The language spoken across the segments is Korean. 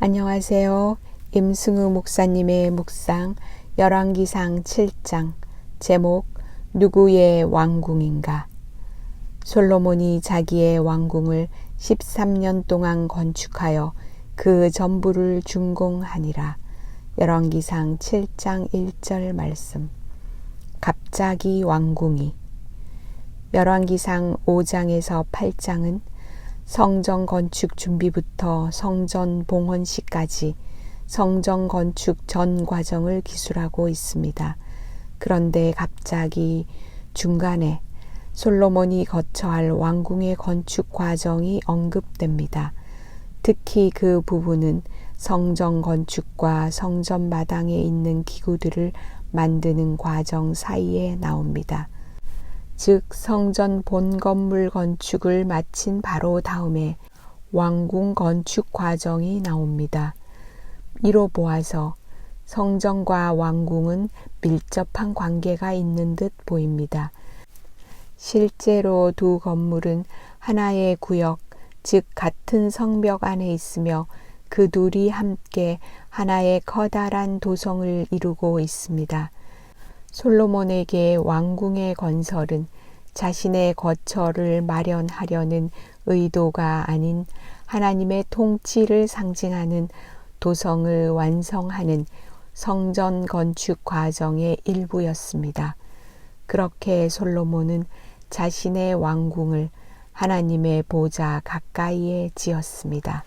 안녕하세요. 임승우 목사님의 묵상 열왕기상 7장 제목 누구의 왕궁인가. 솔로몬이 자기의 왕궁을 13년 동안 건축하여 그 전부를 준공하니라. 열왕기상 7장 1절 말씀. 갑자기 왕궁이. 열왕기상 5장에서 8장은 성전 건축 준비부터 성전 봉헌식까지 성전 건축 전 과정을 기술하고 있습니다. 그런데 갑자기 중간에 솔로몬이 거쳐야 할 왕궁의 건축 과정이 언급됩니다. 특히 그 부분은 성전 건축과 성전 마당에 있는 기구들을 만드는 과정 사이에 나옵니다. 즉 성전 본 건물 건축을 마친 바로 다음에 왕궁 건축 과정이 나옵니다. 이로 보아서 성전과 왕궁은 밀접한 관계가 있는 듯 보입니다. 실제로 두 건물은 하나의 구역, 즉 같은 성벽 안에 있으며 그 둘이 함께 하나의 커다란 도성을 이루고 있습니다. 솔로몬에게 왕궁의 건설은 자신의 거처를 마련하려는 의도가 아닌 하나님의 통치를 상징하는 도성을 완성하는 성전 건축 과정의 일부였습니다. 그렇게 솔로몬은 자신의 왕궁을 하나님의 보좌 가까이에 지었습니다.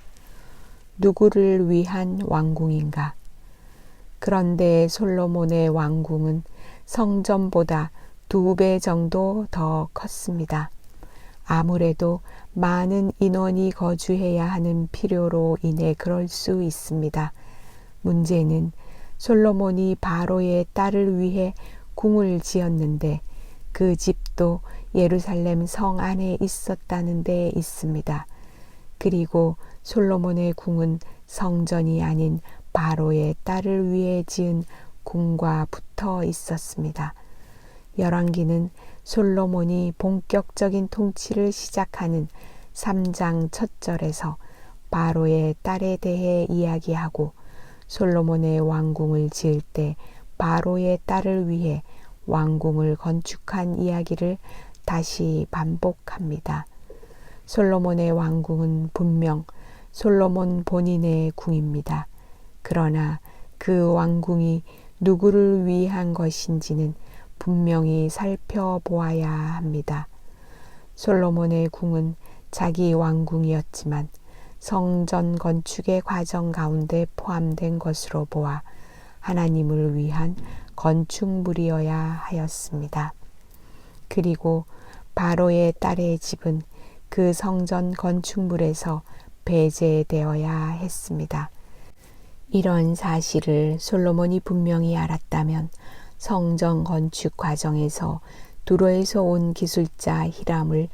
누구를 위한 왕궁인가? 그런데 솔로몬의 왕궁은 성전보다 2배 정도 더 컸습니다. 아무래도 많은 인원이 거주해야 하는 필요로 인해 그럴 수 있습니다. 문제는 솔로몬이 바로의 딸을 위해 궁을 지었는데 그 집도 예루살렘 성 안에 있었다는 데 있습니다. 그리고 솔로몬의 궁은 성전이 아닌 바로의 딸을 위해 지은 궁과 붙어 있었습니다. 열왕기는 솔로몬이 본격적인 통치를 시작하는 3장 첫 절에서 바로의 딸에 대해 이야기하고 솔로몬의 왕궁을 지을 때 바로의 딸을 위해 왕궁을 건축한 이야기를 다시 반복합니다. 솔로몬의 왕궁은 분명 솔로몬 본인의 궁입니다. 그러나 그 왕궁이 누구를 위한 것인지는 분명히 살펴보아야 합니다. 솔로몬의 궁은 자기 왕궁이었지만 성전 건축의 과정 가운데 포함된 것으로 보아 하나님을 위한 건축물이어야 하였습니다. 그리고 바로의 딸의 집은 그 성전 건축물에서 배제되어야 했습니다. 이런 사실을 솔로몬이 분명히 알았다면 성전 건축 과정에서 두로에서 온 기술자 히람을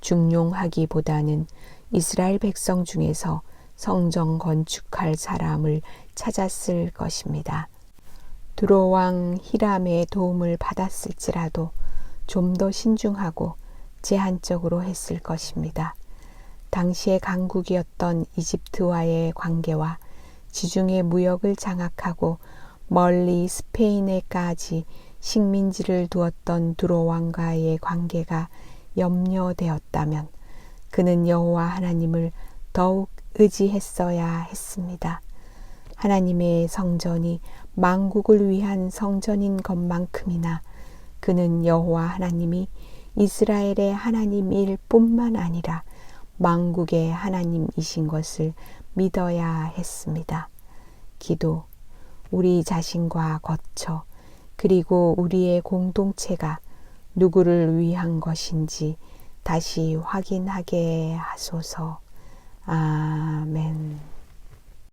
중용하기보다는 이스라엘 백성 중에서 성전 건축할 사람을 찾았을 것입니다. 두로 왕 히람의 도움을 받았을지라도 좀 더 신중하고 제한적으로 했을 것입니다. 당시의 강국이었던 이집트와의 관계와 지중해 무역을 장악하고 멀리 스페인에까지 식민지를 두었던 두로 왕과의 관계가 염려되었다면 그는 여호와 하나님을 더욱 의지했어야 했습니다. 하나님의 성전이 만국을 위한 성전인 것만큼이나 그는 여호와 하나님이 이스라엘의 하나님일 뿐만 아니라 만국의 하나님이신 것을 믿어야 했습니다. 기도, 우리 자신과 거처, 그리고 우리의 공동체가 누구를 위한 것인지 다시 확인하게 하소서. 아멘.